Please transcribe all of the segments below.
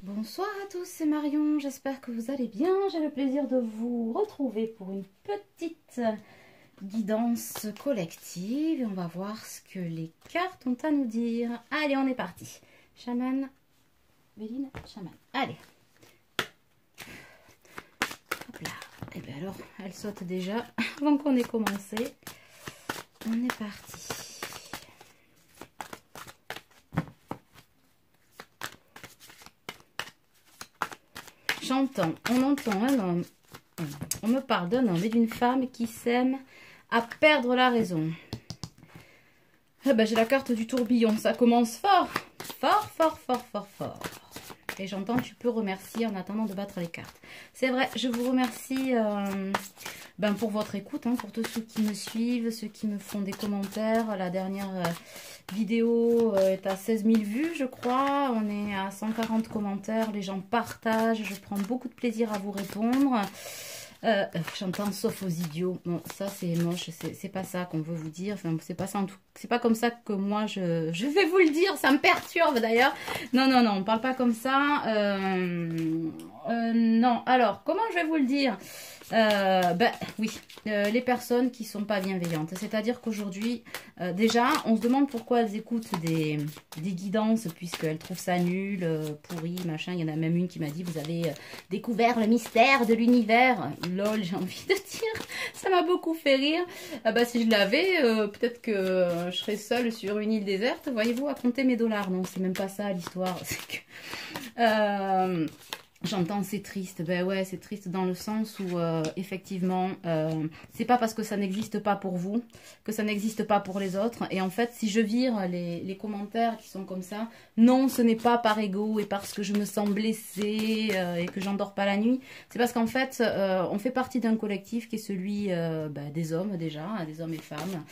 Bonsoir à tous, c'est Marion, j'espère que vous allez bien. J'ai le plaisir de vous retrouver pour une petite guidance collective. Et on va voir ce que les cartes ont à nous dire. Allez, on est parti. Chaman, Béline, chaman. Allez. Hop là. Et bien alors, elle saute déjà avant qu'on ait commencé. On est parti. On entend un homme, on me parle d'un homme et d'une femme qui s'aiment à perdre la raison. Eh ben, j'ai la carte du tourbillon, ça commence fort, fort. Et j'entends tu peux remercier en attendant de battre les cartes. C'est vrai, je vous remercie pour votre écoute, pour tous ceux qui me suivent, ceux qui me font des commentaires. La dernière vidéo est à 16 000 vues, je crois. On est à 140 commentaires, les gens partagent. Je prends beaucoup de plaisir à vous répondre. J'entends sauf aux idiots. Non, ça c'est moche, c'est pas ça qu'on veut vous dire. Enfin, c'est pas ça en tout. C'est pas comme ça que moi je vais vous le dire. Ça me perturbe d'ailleurs. Non, on parle pas comme ça. Non. Alors, comment je vais vous le dire? Oui, les personnes qui sont pas bienveillantes. C'est-à-dire qu'aujourd'hui, déjà, on se demande pourquoi elles écoutent des guidances puisqu'elles trouvent ça nul, pourri, machin. Il y en a même une qui m'a dit, vous avez découvert le mystère de l'univers. Lol, j'ai envie de dire. Ça m'a beaucoup fait rire. Si je l'avais, peut-être que je serais seule sur une île déserte, voyez-vous, à compter mes dollars. Non, c'est même pas ça l'histoire. C'est que... J'entends c'est triste, ben ouais c'est triste dans le sens où effectivement c'est pas parce que ça n'existe pas pour vous que ça n'existe pas pour les autres. Et en fait si je vire les commentaires qui sont comme ça, non ce n'est pas par ego et parce que je me sens blessée et que j'endors pas la nuit. C'est parce qu'en fait on fait partie d'un collectif qui est celui des hommes déjà, des hommes et femmes.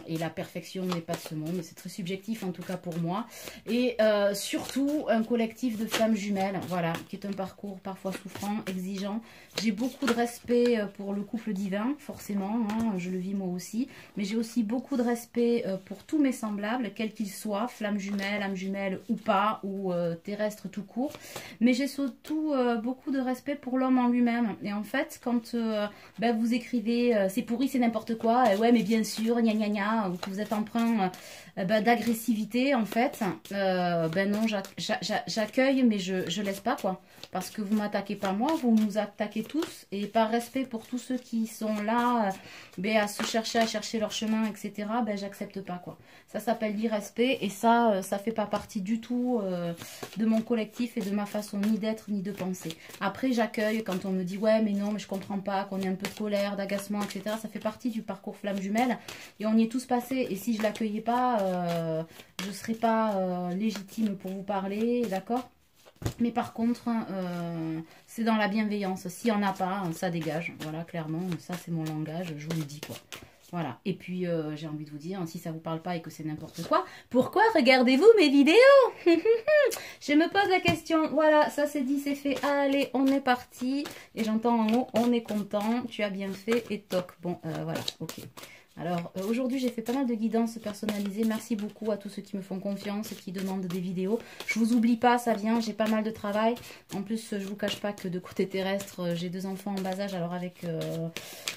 Et la perfection n'est pas de ce monde, c'est très subjectif en tout cas pour moi. Et surtout un collectif de flammes jumelles. Voilà, qui est un parcours parfois souffrant, exigeant. J'ai beaucoup de respect pour le couple divin, forcément, je le vis moi aussi. Mais j'ai aussi beaucoup de respect pour tous mes semblables, quels qu'ils soient, flammes jumelles, âmes jumelles ou pas, ou terrestres tout court. Mais j'ai surtout beaucoup de respect pour l'homme en lui-même. Et en fait, quand vous écrivez c'est pourri, c'est n'importe quoi, ouais, mais bien sûr, gna gna gna, ou que vous êtes empreint d'agressivité, en fait, non, j'accueille, mais je laisse pas, quoi. Parce que vous m'attaquez pas moi, vous nous attaquez tous. Et par respect pour tous ceux qui sont là à se chercher, à chercher leur chemin, etc., j'accepte pas, quoi. Ça s'appelle l'irrespect. Et ça fait pas partie du tout de mon collectif et de ma façon ni d'être ni de penser. Après, j'accueille quand on me dit, ouais, mais non, mais je comprends pas, qu'on ait un peu de colère, d'agacement, etc. Ça fait partie du parcours flamme jumelle. Et on y est tous passés. Et si je l'accueillais pas, je serais pas légitime pour vous parler, d'accord ? Mais par contre, c'est dans la bienveillance. S'il n'y en a pas, ça dégage. Voilà, clairement, ça c'est mon langage, je vous le dis, quoi. Voilà, et puis j'ai envie de vous dire, si ça vous parle pas et que c'est n'importe quoi, pourquoi regardez-vous mes vidéos? Je me pose la question. Voilà, ça c'est dit, c'est fait. Allez, on est parti. Et j'entends en haut, on est content, tu as bien fait et toc. Bon, voilà, ok. Alors, aujourd'hui, j'ai fait pas mal de guidances personnalisées. Merci beaucoup à tous ceux qui me font confiance, qui demandent des vidéos. Je vous oublie pas, ça vient, j'ai pas mal de travail. En plus, je vous cache pas que de côté terrestre, j'ai 2 enfants en bas âge. Alors, avec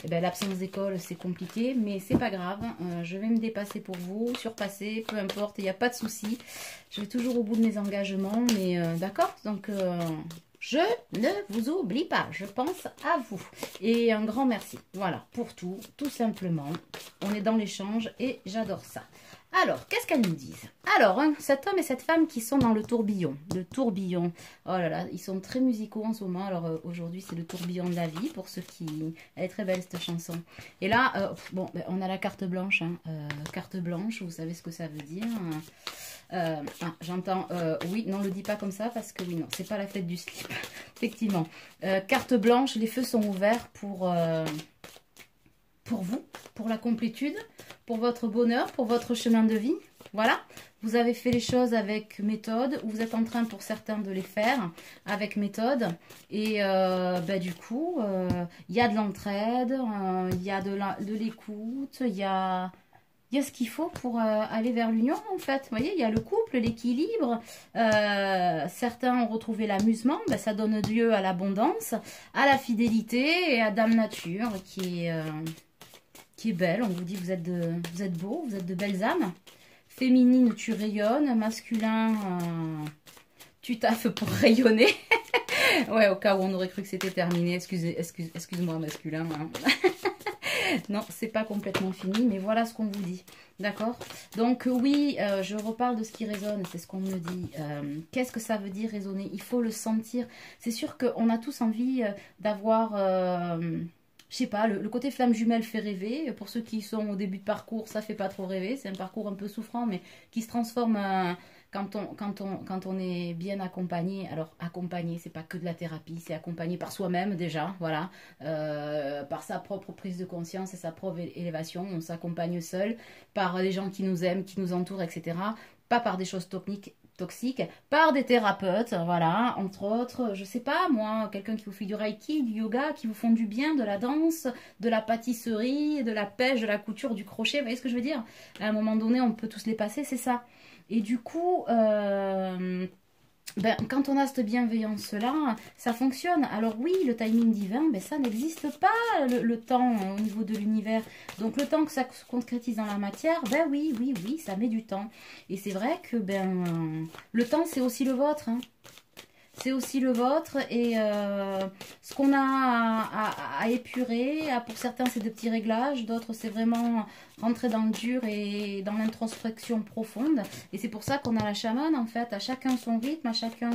l'absence d'école, c'est compliqué. Mais c'est pas grave, je vais me dépasser pour vous, surpasser, peu importe, il n'y a pas de souci. Je vais toujours au bout de mes engagements, mais d'accord. Donc... je ne vous oublie pas, je pense à vous. Et un grand merci, voilà, pour tout simplement. On est dans l'échange et j'adore ça. Alors, qu'est-ce qu'elles nous disent? Alors, cet homme et cette femme qui sont dans le tourbillon. Le tourbillon, oh là là, ils sont très musicaux en ce moment. Alors, aujourd'hui, c'est le tourbillon de la vie, pour ceux qui... Elle est très belle, cette chanson. Et là, on a la carte blanche. Carte blanche, vous savez ce que ça veut dire. J'entends, oui, non, le dis pas comme ça, parce que oui, non, c'est pas la fête du slip. Effectivement. Carte blanche, les feux sont ouverts pour vous, pour la complétude, pour votre bonheur, pour votre chemin de vie. Voilà, vous avez fait les choses avec méthode, ou vous êtes en train pour certains de les faire avec méthode. Et du coup, il y a de l'entraide, il y a de l'écoute, il y a il y a ce qu'il faut pour aller vers l'union, en fait. Vous voyez, il y a le couple, l'équilibre. Certains ont retrouvé l'amusement. Ben, ça donne lieu à l'abondance, à la fidélité et à Dame Nature qui est belle. On vous dit, vous êtes beaux, vous êtes de belles âmes. Féminine, tu rayonnes. Masculin, tu taffes pour rayonner. Ouais, au cas où on aurait cru que c'était terminé. Excuse-moi, masculin. Hein. Non, c'est pas complètement fini, mais voilà ce qu'on vous dit. D'accord? Donc oui, je reparle de ce qui résonne, c'est ce qu'on me dit. Qu'est-ce que ça veut dire résonner? Il faut le sentir. C'est sûr qu'on a tous envie d'avoir... je sais pas, le côté flamme jumelle fait rêver. Pour ceux qui sont au début de parcours, ça fait pas trop rêver. C'est un parcours un peu souffrant, mais qui se transforme quand on est bien accompagné. Alors, accompagné, c'est pas que de la thérapie, c'est accompagné par soi-même déjà, voilà. Par sa propre prise de conscience et sa propre élévation. On s'accompagne seul par les gens qui nous aiment, qui nous entourent, etc. Pas par des choses toxiques, par des thérapeutes, voilà, entre autres, je sais pas, moi, quelqu'un qui vous fait du reiki, du yoga, qui vous font du bien, de la danse, de la pâtisserie, de la pêche, de la couture, du crochet, vous voyez ce que je veux dire? À un moment donné, on peut tous les passer, c'est ça. Et du coup, ben, quand on a cette bienveillance-là, ça fonctionne. Alors oui, le timing divin, ben, ça n'existe pas, le temps au niveau de l'univers. Donc le temps que ça se concrétise dans la matière, ben oui, ça met du temps. Et c'est vrai que ben, le temps, c'est aussi le vôtre, hein. C'est aussi le vôtre et ce qu'on a à épurer, pour certains c'est de petits réglages, d'autres c'est vraiment rentrer dans le dur et dans l'introspection profonde. Et c'est pour ça qu'on a la chamane en fait, à chacun son rythme, à chacun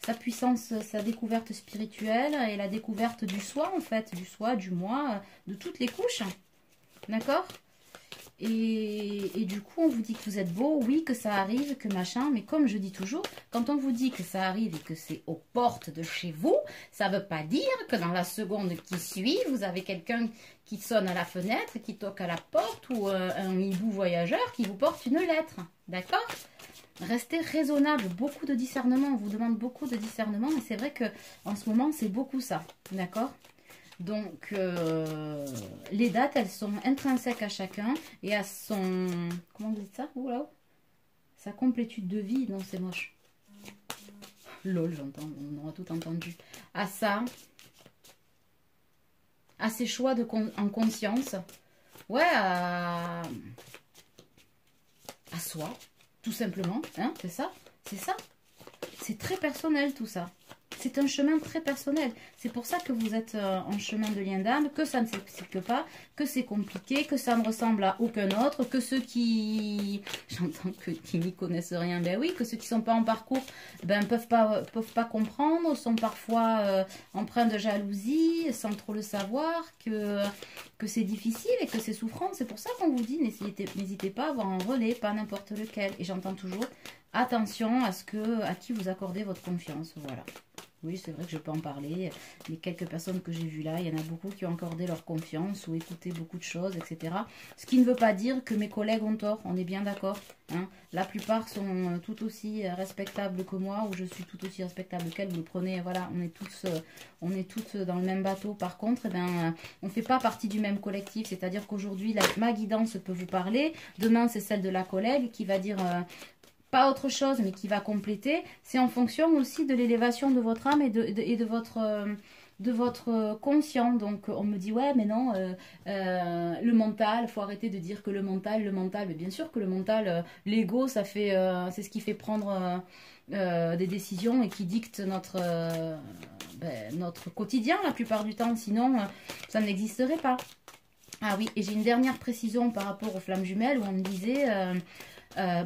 sa puissance, sa découverte spirituelle et la découverte du soi en fait, du soi, du moi, de toutes les couches. D'accord ? Et du coup, on vous dit que vous êtes beau, oui, que ça arrive, que machin. Mais comme je dis toujours, quand on vous dit que ça arrive et que c'est aux portes de chez vous, ça ne veut pas dire que dans la seconde qui suit, vous avez quelqu'un qui sonne à la fenêtre, qui toque à la porte ou un hibou voyageur qui vous porte une lettre. D'accord ? Restez raisonnable, beaucoup de discernement. On vous demande beaucoup de discernement. Et c'est vrai qu'en ce moment, c'est beaucoup ça. D'accord ? Donc, les dates, elles sont intrinsèques à chacun et à son... Comment vous dites ça? Ouh là, sa complétude de vie. Non, c'est moche. Lol, j'entends, on aura tout entendu. À ça, à ses choix en conscience. Ouais, à soi, tout simplement. Hein, c'est ça? C'est ça. C'est très personnel tout ça. C'est un chemin très personnel. C'est pour ça que vous êtes en chemin de lien d'âme, que ça ne s'explique pas, que c'est compliqué, que ça ne ressemble à aucun autre, que ceux qui... J'entends qui n'y connaissent rien, ben oui, que ceux qui ne sont pas en parcours ben, peuvent pas comprendre, sont parfois empreints de jalousie, sans trop le savoir, que c'est difficile et que c'est souffrant. C'est pour ça qu'on vous dit, n'hésitez pas à avoir un relais, pas n'importe lequel. Et j'entends toujours, attention à qui vous accordez votre confiance, voilà. Oui, c'est vrai que je peux en parler. Les quelques personnes que j'ai vues là, il y en a beaucoup qui ont accordé leur confiance ou écouté beaucoup de choses, etc. Ce qui ne veut pas dire que mes collègues ont tort, on est bien d'accord. Hein. La plupart sont tout aussi respectables que moi, ou je suis tout aussi respectable qu'elles. Vous le prenez, voilà, on est toutes dans le même bateau. Par contre, eh ben, on ne fait pas partie du même collectif. C'est-à-dire qu'aujourd'hui, ma guidance peut vous parler. Demain, c'est celle de la collègue qui va dire... pas autre chose, mais qui va compléter, c'est en fonction aussi de l'élévation de votre âme et de votre conscient. Donc, on me dit, ouais, mais non, le mental, il faut arrêter de dire que le mental, mais bien sûr que le mental, l'ego, ça fait, c'est ce qui fait prendre des décisions et qui dicte notre quotidien la plupart du temps, sinon, ça n'existerait pas. Ah oui, et j'ai une dernière précision par rapport aux flammes jumelles où on me disait...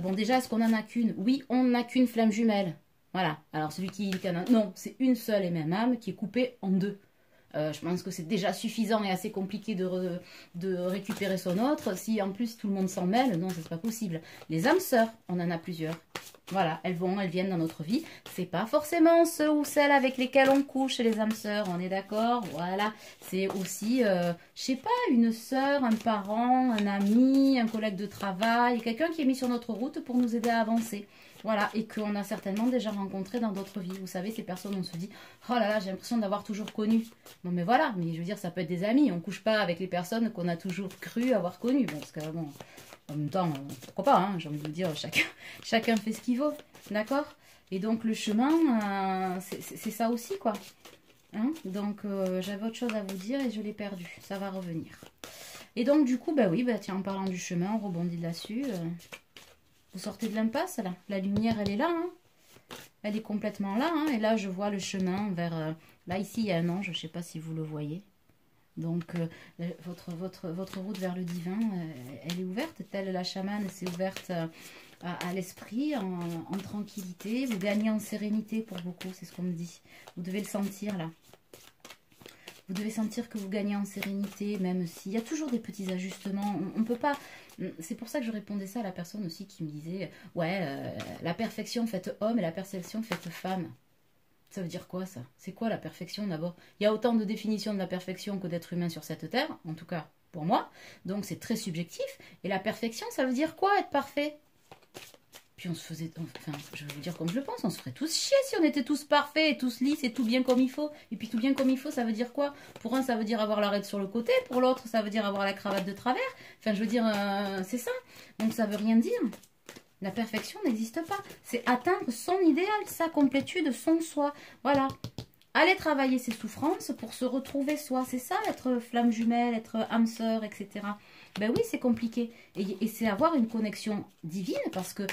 bon, déjà, est-ce qu'on en a qu'une? Oui, on n'a qu'une flamme jumelle. Voilà. Alors, celui qui en a... Non, c'est une seule et même âme qui est coupée en deux. Je pense que c'est déjà suffisant et assez compliqué de récupérer son autre. Si, en plus, tout le monde s'en mêle, non, c'est pas possible. Les âmes sœurs, on en a plusieurs. Voilà, elles viennent dans notre vie. C'est pas forcément ceux ou celles avec lesquels on couche, les âmes sœurs, on est d'accord? Voilà, c'est aussi, je sais pas, une sœur, un parent, un ami, un collègue de travail, quelqu'un qui est mis sur notre route pour nous aider à avancer. Voilà, et qu'on a certainement déjà rencontré dans d'autres vies. Vous savez, ces personnes, on se dit, oh là là, j'ai l'impression d'avoir toujours connu. Non mais voilà, mais je veux dire, ça peut être des amis. On ne couche pas avec les personnes qu'on a toujours cru avoir connues. Bon, parce que bon, en même temps, pourquoi pas, hein, j'ai envie de vous dire, chacun fait ce qu'il vaut, d'accord? Et donc le chemin, c'est ça aussi, quoi. Hein, donc j'avais autre chose à vous dire et je l'ai perdu. Ça va revenir. Et donc du coup, bah oui, bah tiens, en parlant du chemin, on rebondit là-dessus. Vous sortez de l'impasse, là. La lumière, elle est là, hein. Elle est complètement là, hein. Et là, je vois le chemin vers... là, ici, il y a un ange, je ne sais pas si vous le voyez. Donc, votre route vers le divin, elle est ouverte. Telle la chamane s'est ouverte à l'esprit, en tranquillité. Vous gagnez en sérénité pour beaucoup, c'est ce qu'on me dit. Vous devez le sentir, là. Vous devez sentir que vous gagnez en sérénité, même s'il y a toujours des petits ajustements. On ne peut pas... C'est pour ça que je répondais ça à la personne aussi qui me disait « Ouais, la perfection faite homme et la perfection faite femme. » Ça veut dire quoi, ça? C'est quoi la perfection, d'abord? Il y a autant de définitions de la perfection que d'êtres humains sur cette terre, en tout cas pour moi. Donc c'est très subjectif. Et la perfection, ça veut dire quoi, être parfait? Puis on se faisait, enfin, je vais vous dire comme je le pense, on se ferait tous chier si on était tous parfaits et tous lisses et tout bien comme il faut. Et puis tout bien comme il faut, ça veut dire quoi? Pour un, ça veut dire avoir l'arête sur le côté, pour l'autre, ça veut dire avoir la cravate de travers. Enfin, je veux dire, c'est ça. Donc ça veut rien dire. La perfection n'existe pas. C'est atteindre son idéal, sa complétude, son soi. Voilà. Aller travailler ses souffrances pour se retrouver soi. C'est ça, être flamme jumelle, être âme sœur, etc. Ben oui, c'est compliqué. Et c'est avoir une connexion divine parce que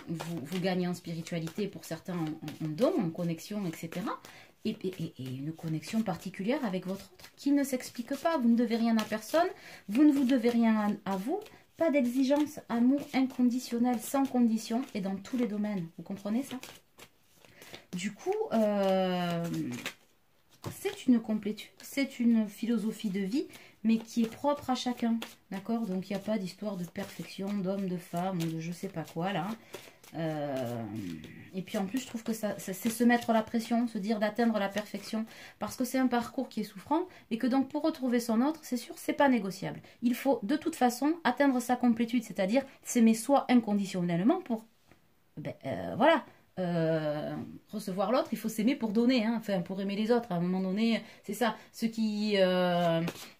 vous gagnez en spiritualité, pour certains en don, en connexion, etc. Et une connexion particulière avec votre autre qui ne s'explique pas. Vous ne devez rien à personne. Vous ne vous devez rien à vous. Pas d'exigence, amour inconditionnel, sans condition et dans tous les domaines. Vous comprenez ça? Du coup, c'est une complétude, c'est une philosophie de vie, mais qui est propre à chacun. D'accord? Donc, il n'y a pas d'histoire de perfection, d'homme, de femme, ou de je sais pas quoi, là. Et puis, en plus, je trouve que c'est se mettre la pression, se dire d'atteindre la perfection, parce que c'est un parcours qui est souffrant, et que donc, pour retrouver son autre, c'est sûr, c'est pas négociable. Il faut, de toute façon, atteindre sa complétude, c'est-à-dire s'aimer soi inconditionnellement pour... voilà. Recevoir l'autre, il faut s'aimer pour donner, hein. Enfin pour aimer les autres. À un moment donné, c'est ça. Ceux qui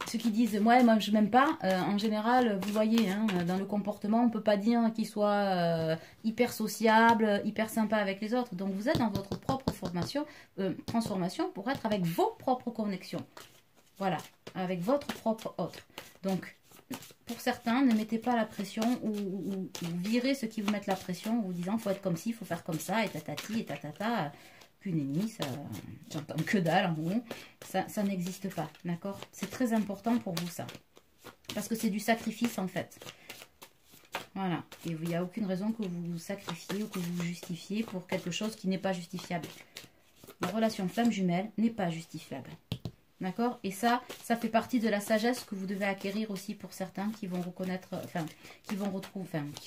disent ouais, moi je m'aime pas, en général, vous voyez, hein, dans le comportement, on peut pas dire qu'ils soient hyper sociables, hyper sympas avec les autres. Donc vous êtes dans votre propre transformation pour être avec vos propres connexions. Voilà, avec votre propre autre. Donc pour certains, ne mettez pas la pression ou virez ceux qui vous mettent la pression en vous disant faut être comme ci, il faut faire comme ça, et tatati, et tatata. Qu'une ennemie, ça, j'entends que dalle en gros. Ça n'existe pas, d'accord? C'est très important pour vous ça. Parce que c'est du sacrifice en fait. Voilà. Et il n'y a aucune raison que vous vous sacrifiez ou que vous vous justifiez pour quelque chose qui n'est pas justifiable. La relation flamme jumelle n'est pas justifiable. D'accord? Et ça fait partie de la sagesse que vous devez acquérir aussi pour certains qui vont reconnaître, enfin, qui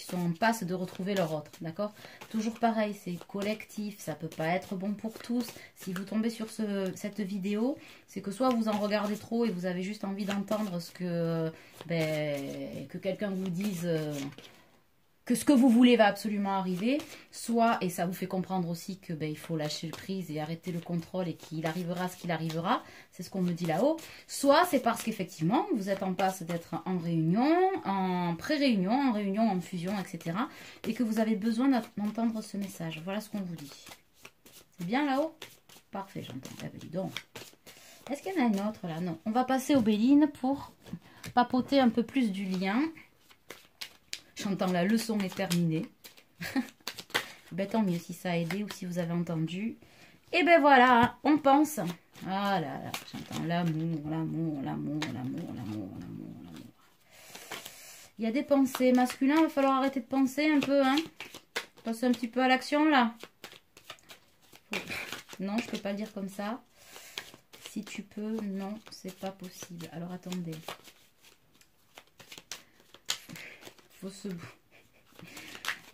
sont en passe de retrouver leur autre. D'accord? Toujours pareil, c'est collectif, ça peut pas être bon pour tous. Si vous tombez sur cette vidéo, c'est que soit vous en regardez trop et vous avez juste envie d'entendre ce que, que quelqu'un vous dise... que ce que vous voulez va absolument arriver, soit, et ça vous fait comprendre aussi que il faut lâcher le prise et arrêter le contrôle et qu'il arrivera ce qu'il arrivera, c'est ce qu'on me dit là-haut, soit c'est parce qu'effectivement vous êtes en passe d'être en réunion, en pré-réunion, en réunion, en fusion, etc. et que vous avez besoin d'entendre ce message. Voilà ce qu'on vous dit. C'est bien là-haut? Parfait, j'entends. Ah ben dis donc. Est-ce qu'il y en a une autre là? Non. On va passer aux Bélines pour papoter un peu plus du lien. J'entends la leçon est terminée. Tant mieux si ça a aidé ou si vous avez entendu. Et ben voilà, hein, on pense. Ah là là, j'entends l'amour, l'amour, l'amour, l'amour, l'amour, l'amour, l'amour. Il y a des pensées masculines, il va falloir arrêter de penser un peu, hein. Passer un petit peu à l'action là. Non, je peux pas le dire comme ça. Si tu peux, non, c'est pas possible. Alors attendez.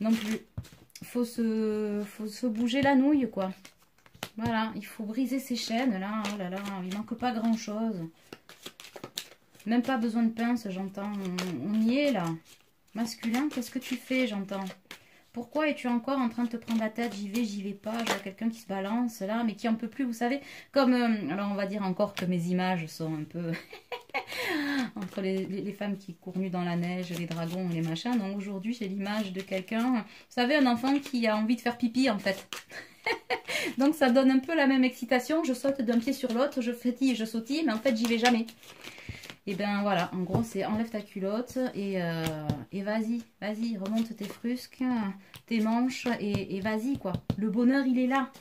Non plus. Faut se bouger la nouille, quoi. Voilà, il faut briser ces chaînes, là. Oh là là, il manque pas grand-chose. Même pas besoin de pince, j'entends. On y est, là. Masculin, qu'est-ce que tu fais, j'entends? Pourquoi es-tu encore en train de te prendre la tête? J'y vais pas. J'ai quelqu'un qui se balance là, mais qui en peut plus, vous savez. Comme, alors on va dire encore que mes images sont un peu entre les femmes qui courent nues dans la neige, les dragons et les machins. Donc aujourd'hui, j'ai l'image de quelqu'un, vous savez, un enfant qui a envie de faire pipi en fait. Donc ça donne un peu la même excitation. Je saute d'un pied sur l'autre, je frétille, je sautille, mais en fait, j'y vais jamais. Et ben voilà, en gros, c'est enlève ta culotte et vas-y, vas-y, remonte tes frusques, tes manches et vas-y quoi. Le bonheur, il est là.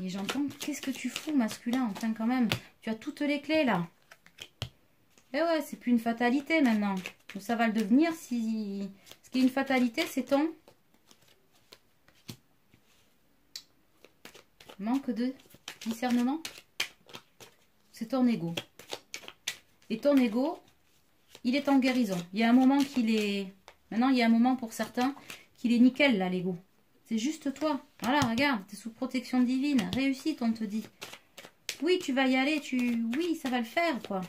Et j'entends, qu'est-ce que tu fous, masculin? Enfin, quand même, tu as toutes les clés là. Et ouais, c'est plus une fatalité maintenant. Ça va le devenir si... Ce qui est une fatalité, c'est ton manque de discernement. C'est ton ego. Et ton ego, il est en guérison. Il y a un moment qu'il est... Maintenant, il y a un moment pour certains qu'il est nickel, là, l'ego. C'est juste toi. Voilà, regarde, tu es sous protection divine. Réussite, on te dit. Oui, tu vas y aller. Oui, ça va le faire, quoi.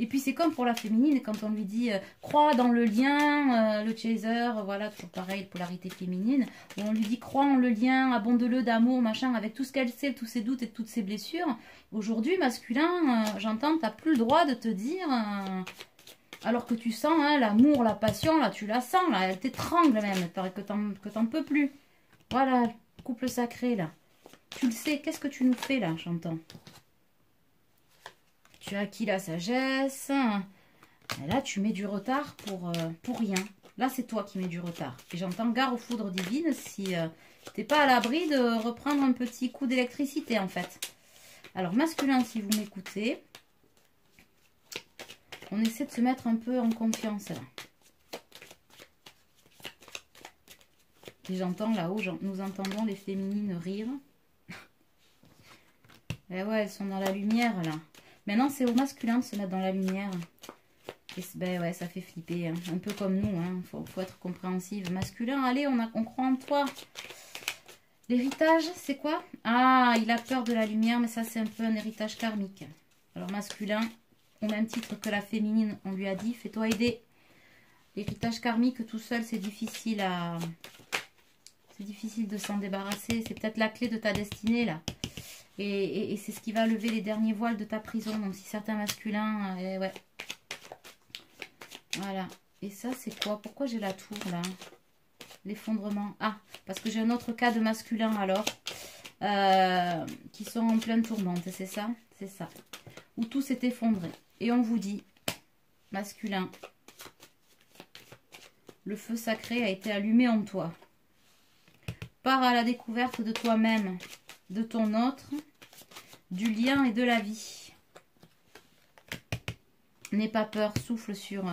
Et puis, c'est comme pour la féminine, quand on lui dit crois dans le lien, le chaser, voilà, toujours pareil, polarité féminine. Où on lui dit crois en le lien, abonde-le d'amour, machin, avec tout ce qu'elle sait, tous ses doutes et toutes ses blessures. Aujourd'hui, masculin, j'entends, tu n'as plus le droit de te dire, alors que tu sens hein, l'amour, la passion, là, tu la sens, là, elle t'étrangle même, que t'en peux plus. Voilà, couple sacré, là. Tu le sais, qu'est-ce que tu nous fais, là, j'entends. Tu as acquis la sagesse. Et là, tu mets du retard pour rien. Là, c'est toi qui mets du retard. Et j'entends gare aux foudres divines si tu n'es pas à l'abri de reprendre un petit coup d'électricité, en fait. Alors, masculin, si vous m'écoutez, on essaie de se mettre un peu en confiance, là. Et j'entends là-haut, nous entendons les féminines rire. Et ouais, elles sont dans la lumière, là. Maintenant, c'est au masculin de se mettre dans la lumière. Et ben ouais, ça fait flipper. Hein. Un peu comme nous. Hein. Faut être compréhensive. Masculin, allez, on croit en toi. L'héritage, c'est quoi? Ah, il a peur de la lumière, mais ça, c'est un peu un héritage karmique. Alors, masculin, au même titre que la féminine, on lui a dit, fais-toi aider. L'héritage karmique, tout seul, c'est difficile à... C'est difficile de s'en débarrasser. C'est peut-être la clé de ta destinée, là. Et c'est ce qui va lever les derniers voiles de ta prison. Donc, si certains masculins... ouais. Voilà. Et ça, c'est quoi? Pourquoi j'ai la tour, là? L'effondrement. Ah, parce que j'ai un autre cas de masculin, alors. Qui sont en pleine tourmente. C'est ça? C'est ça. Où tout s'est effondré. Et on vous dit, masculin, le feu sacré a été allumé en toi. Pars à la découverte de toi-même, de ton autre, du lien et de la vie. N'aie pas peur, souffle sur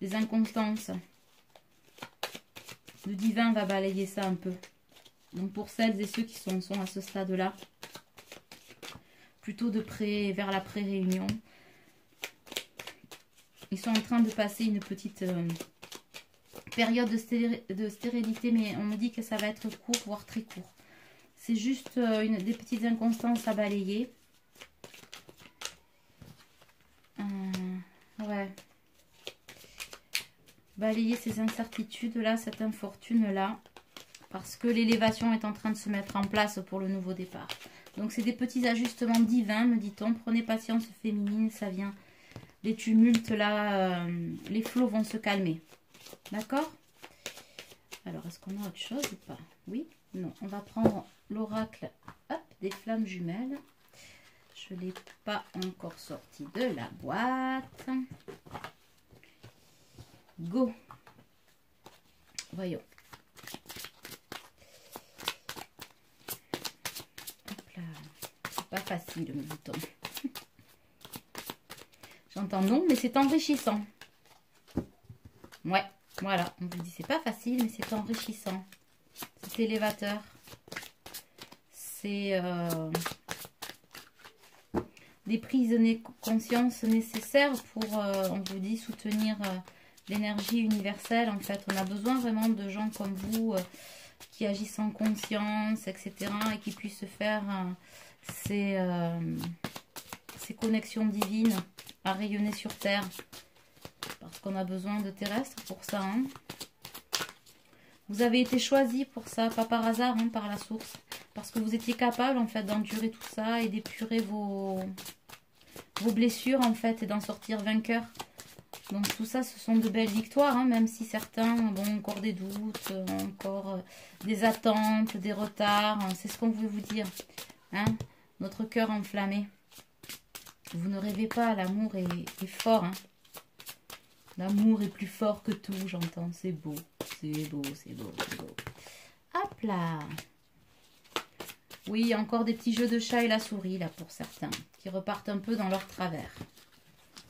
les inconstances. Le divin va balayer ça un peu. Donc pour celles et ceux qui sont à ce stade-là, plutôt de près vers la pré-réunion, ils sont en train de passer une petite période de stérilité, mais on me dit que ça va être court, voire très court. C'est juste des petites inconstances à balayer. Ouais. Balayer ces incertitudes-là, cette infortune-là, parce que l'élévation est en train de se mettre en place pour le nouveau départ. Donc, c'est des petits ajustements divins, me dit-on. Prenez patience féminine, ça vient. Les tumultes, là, les flots vont se calmer. D'accord? Alors, est-ce qu'on a autre chose ou pas? Oui? Non. On va prendre l'oracle des flammes jumelles. Je ne l'ai pas encore sorti de la boîte. Go. Voyons. Hop là. C'est pas facile, me dit-on. J'entends non, mais c'est enrichissant. Ouais, voilà. On vous dit c'est pas facile, mais c'est enrichissant. C'est élévateur. C'est des prises de conscience nécessaires pour, on vous dit, soutenir l'énergie universelle. En fait, on a besoin vraiment de gens comme vous qui agissent en conscience, etc. et qui puissent faire ces connexions divines à rayonner sur Terre. Parce qu'on a besoin de terrestres pour ça. Hein. Vous avez été choisi pour ça, pas par hasard, hein, par la source. Parce que vous étiez capable, en fait, d'endurer tout ça et d'épurer vos blessures, en fait, et d'en sortir vainqueur. Donc, tout ça, ce sont de belles victoires, hein, même si certains ont encore des doutes, encore des attentes, des retards. Hein, c'est ce qu'on veut vous dire. Hein, notre cœur enflammé. Vous ne rêvez pas, l'amour est fort. Hein. L'amour est plus fort que tout, j'entends. C'est beau, c'est beau, c'est beau, c'est beau. Hop là. Oui, encore des petits jeux de chat et la souris, là, pour certains, qui repartent un peu dans leur travers.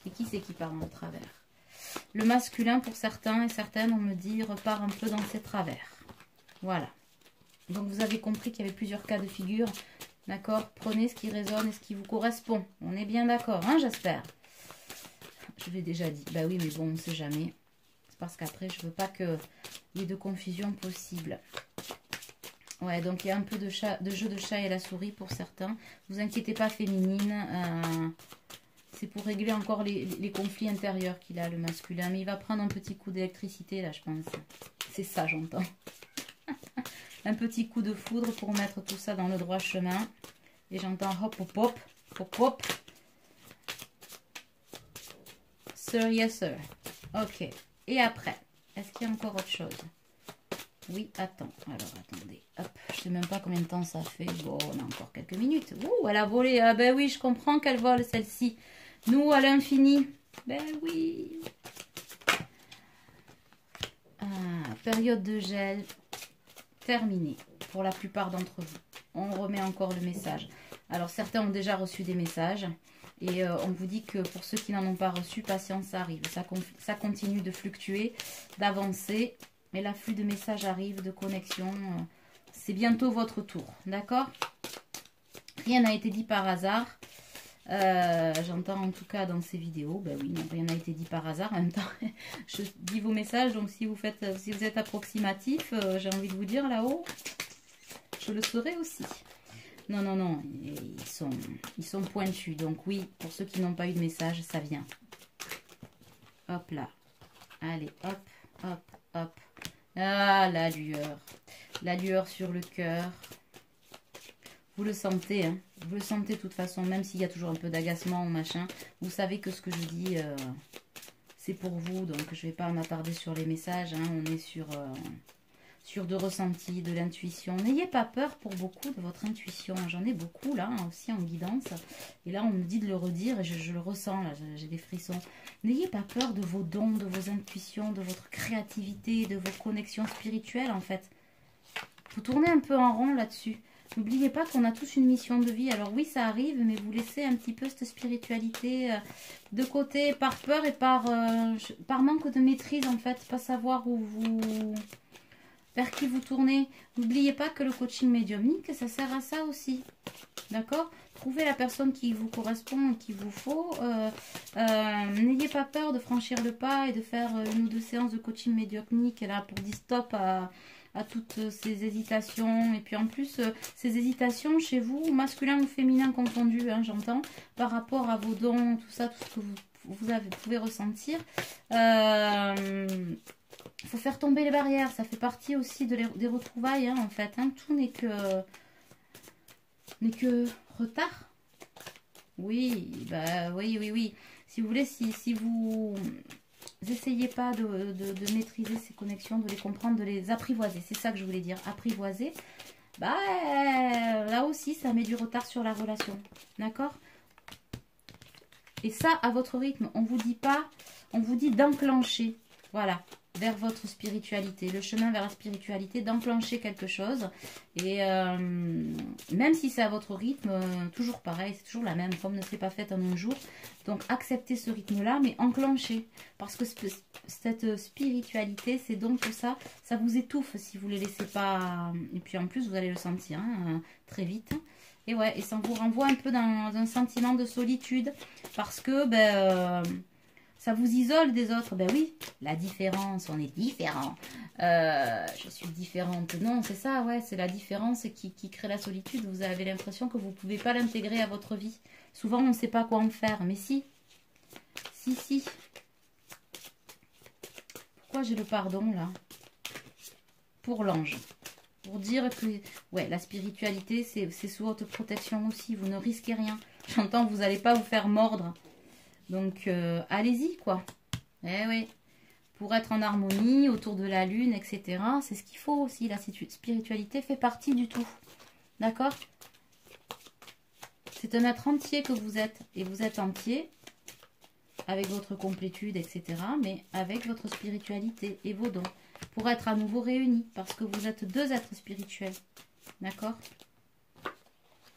Et qui c'est qui part dans le travers? Le masculin, pour certains et certaines, on me dit, repart un peu dans ses travers. Voilà. Donc, vous avez compris qu'il y avait plusieurs cas de figure. D'accord? Prenez ce qui résonne et ce qui vous correspond. On est bien d'accord, hein, j'espère. Je l'ai déjà dit. Bah oui, mais bon, on ne sait jamais. C'est parce qu'après, je veux pas qu'il y ait de confusion possible. Ouais, donc il y a un peu de jeu de chat et la souris pour certains. Vous inquiétez pas, féminine. C'est pour régler encore les conflits intérieurs qu'il a, le masculin. Mais il va prendre un petit coup d'électricité, là, je pense. C'est ça, j'entends. Un petit coup de foudre pour mettre tout ça dans le droit chemin. Et j'entends hop, hop, hop, hop, hop. Sir, yes, sir. Ok. Et après, est-ce qu'il y a encore autre chose? Oui, attends. Alors, attendez. Hop, je sais même pas combien de temps ça fait. Bon, on a encore quelques minutes. Ouh, elle a volé. Ah ben oui, je comprends qu'elle vole, celle-ci. Nous, à l'infini. Ben oui. Ah, période de gel terminée pour la plupart d'entre vous. On remet encore le message. Alors, certains ont déjà reçu des messages. Et on vous dit que pour ceux qui n'en ont pas reçu, patience, ça arrive. Ça continue de fluctuer, d'avancer. Mais l'afflux de messages arrive, de connexion. C'est bientôt votre tour. D'accord? Rien n'a été dit par hasard. J'entends en tout cas dans ces vidéos. Ben oui, non, rien n'a été dit par hasard. En même temps, je dis vos messages. Donc si vous êtes approximatif, j'ai envie de vous dire là-haut, je le saurai aussi. Non, non, non, ils sont pointus. Donc oui, pour ceux qui n'ont pas eu de message, ça vient. Hop là. Allez, hop, hop, hop. Ah, la lueur. La lueur sur le cœur. Vous le sentez, hein. Vous le sentez de toute façon, même s'il y a toujours un peu d'agacement ou machin. Vous savez que ce que je dis, c'est pour vous. Donc je ne vais pas m'attarder sur les messages. Hein. On est sur de ressenti, de l'intuition. N'ayez pas peur pour beaucoup de votre intuition. J'en ai beaucoup là, aussi en guidance. Et là, on me dit de le redire et je le ressens, là, j'ai des frissons. N'ayez pas peur de vos dons, de vos intuitions, de votre créativité, de vos connexions spirituelles en fait. Vous tournez un peu en rond là-dessus. N'oubliez pas qu'on a tous une mission de vie. Alors oui, ça arrive, mais vous laissez un petit peu cette spiritualité de côté par peur et par manque de maîtrise en fait. Pas savoir vers qui vous tournez. N'oubliez pas que le coaching médiumnique, ça sert à ça aussi. D'accord? Trouvez la personne qui vous correspond et qu'il vous faut. N'ayez pas peur de franchir le pas et de faire une ou deux séances de coaching médiumnique là, pour dire stop à toutes ces hésitations. Et puis en plus, ces hésitations chez vous, masculin ou féminin confondu, hein, j'entends, par rapport à vos dons, tout ça, tout ce que vous pouvez ressentir. Il faut faire tomber les barrières, ça fait partie aussi des retrouvailles, hein, en fait. Hein. Tout n'est que retard. Oui, bah oui, oui, oui. Si vous voulez, si vous essayez pas de maîtriser ces connexions, de les comprendre, de les apprivoiser, c'est ça que je voulais dire, apprivoiser, bah là aussi, ça met du retard sur la relation. D'accord? Et ça, à votre rythme, on vous dit pas, on vous dit d'enclencher. Voilà. Vers votre spiritualité, le chemin vers la spiritualité, d'enclencher quelque chose. Et même si c'est à votre rythme, toujours pareil, c'est toujours la même, comme ne s'est pas faite en un jour. Donc acceptez ce rythme-là, mais enclenchez. Parce que cette spiritualité, c'est donc tout ça, ça vous étouffe si vous ne les laissez pas. Et puis en plus, vous allez le sentir hein, très vite. Et ouais, et ça vous renvoie un peu dans un sentiment de solitude. Parce que, ça vous isole des autres. Ben oui, la différence, on est différent. Je suis différente. Non, c'est ça, ouais, c'est la différence qui crée la solitude. Vous avez l'impression que vous ne pouvez pas l'intégrer à votre vie. Souvent, on ne sait pas quoi en faire. Mais si. Si, si. Pourquoi j'ai le pardon, là? pour l'ange. Pour dire que ouais, la spiritualité, c'est sous votre protection aussi. Vous ne risquez rien. J'entends que vous n'allez pas vous faire mordre. Donc, allez-y, quoi. Eh oui. Pour être en harmonie, autour de la lune, etc. C'est ce qu'il faut aussi. La spiritualité fait partie du tout. D'accord? C'est un être entier que vous êtes. Et vous êtes entier avec votre complétude, etc. Mais avec votre spiritualité et vos dons. Pour être à nouveau réunis. Parce que vous êtes deux êtres spirituels. D'accord?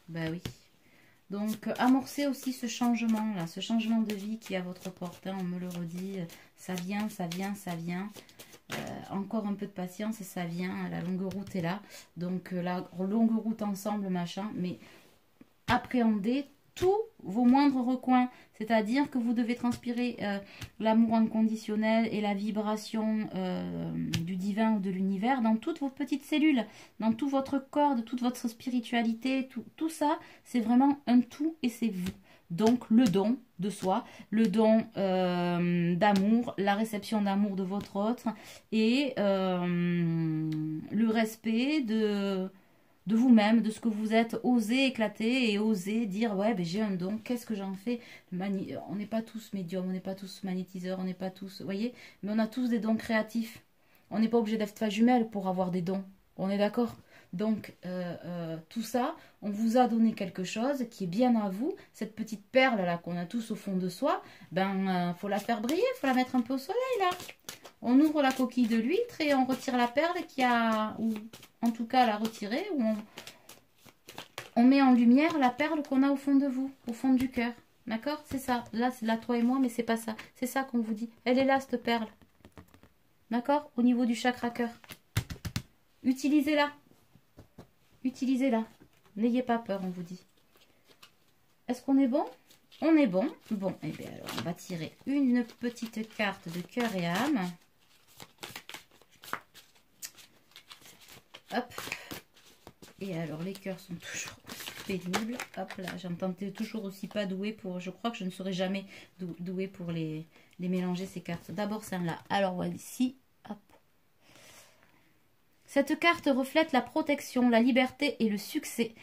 Ben oui. Donc, amorcez aussi ce changement-là, ce changement de vie qui est à votre porte. Hein, on me le redit, ça vient, ça vient, ça vient. Encore un peu de patience et ça vient. La longue route est là. Donc, la longue route ensemble, machin. Mais appréhendez tous vos moindres recoins. C'est-à-dire que vous devez transpirer l'amour inconditionnel et la vibration du divin ou de l'univers dans toutes vos petites cellules, dans tout votre corps, de toute votre spiritualité. Tout ça, c'est vraiment un tout et c'est vous. Donc, le don de soi, le don d'amour, la réception d'amour de votre autre et le respect de vous-même, de ce que vous êtes, osez éclater et osez dire ouais ben j'ai un don, qu'est-ce que j'en fais? On n'est pas tous médiums, on n'est pas tous magnétiseurs, on n'est pas tous, vous voyez, mais on a tous des dons créatifs. On n'est pas obligé d'être pas jumelle pour avoir des dons, on est d'accord? Donc tout ça, on vous a donné quelque chose qui est bien à vous, cette petite perle là qu'on a tous au fond de soi, ben faut la faire briller, faut la mettre un peu au soleil là. On ouvre la coquille de l'huître et on retire la perle qui a, ou en tout cas la retirer, ou on met en lumière la perle qu'on a au fond de vous, au fond du cœur. D'accord? C'est ça. Là, c'est là toi et moi, mais c'est pas ça. C'est ça qu'on vous dit. Elle est là, cette perle. D'accord? Au niveau du chakra cœur. Utilisez-la. Utilisez-la. N'ayez pas peur, on vous dit. Est-ce qu'on est bon? On est bon. Bon, et bien alors, on va tirer une petite carte de cœur et âme. Hop. Et alors, les cœurs sont toujours aussi pénibles. Hop là, j'entends toujours aussi pas douée pour... Je crois que je ne serai jamais douée pour les mélanger, ces cartes. D'abord, celle-là. Alors, voilà, ici. Hop. Cette carte reflète la protection, la liberté et le succès.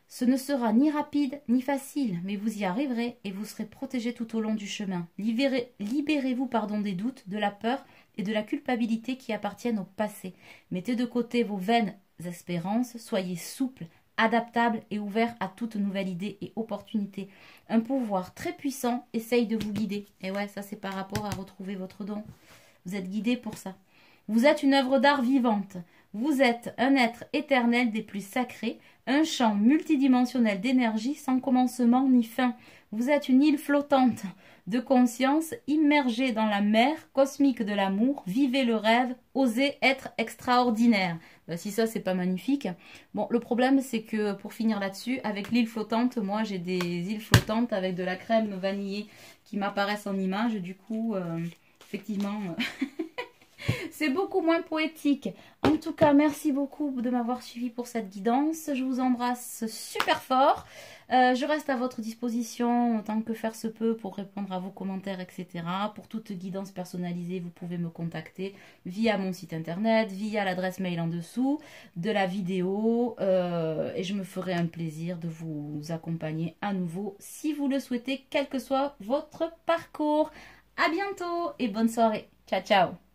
Ce ne sera ni rapide ni facile, mais vous y arriverez et vous serez protégé tout au long du chemin. Libérez-vous des doutes, de la peur et de la culpabilité qui appartiennent au passé. Mettez de côté vos vaines espérances, soyez souple, adaptable et ouvert à toute nouvelle idée et opportunité. Un pouvoir très puissant essaye de vous guider. Et ouais, ça c'est par rapport à retrouver votre don. Vous êtes guidé pour ça. Vous êtes une œuvre d'art vivante. Vous êtes un être éternel des plus sacrés, un champ multidimensionnel d'énergie sans commencement ni fin. Vous êtes une île flottante de conscience immergée dans la mer cosmique de l'amour. Vivez le rêve, osez être extraordinaire. Ben, si ça, c'est pas magnifique. Bon, le problème, c'est que pour finir là-dessus, avec l'île flottante, moi, j'ai des îles flottantes avec de la crème vanillée qui m'apparaissent en image. Du coup, effectivement... c'est beaucoup moins poétique. En tout cas, merci beaucoup de m'avoir suivi pour cette guidance. Je vous embrasse super fort. Je reste à votre disposition autant que faire se peut pour répondre à vos commentaires, etc. Pour toute guidance personnalisée, vous pouvez me contacter via mon site internet, via l'adresse mail en dessous de la vidéo. Et je me ferai un plaisir de vous accompagner à nouveau si vous le souhaitez, quel que soit votre parcours. À bientôt et bonne soirée. Ciao, ciao.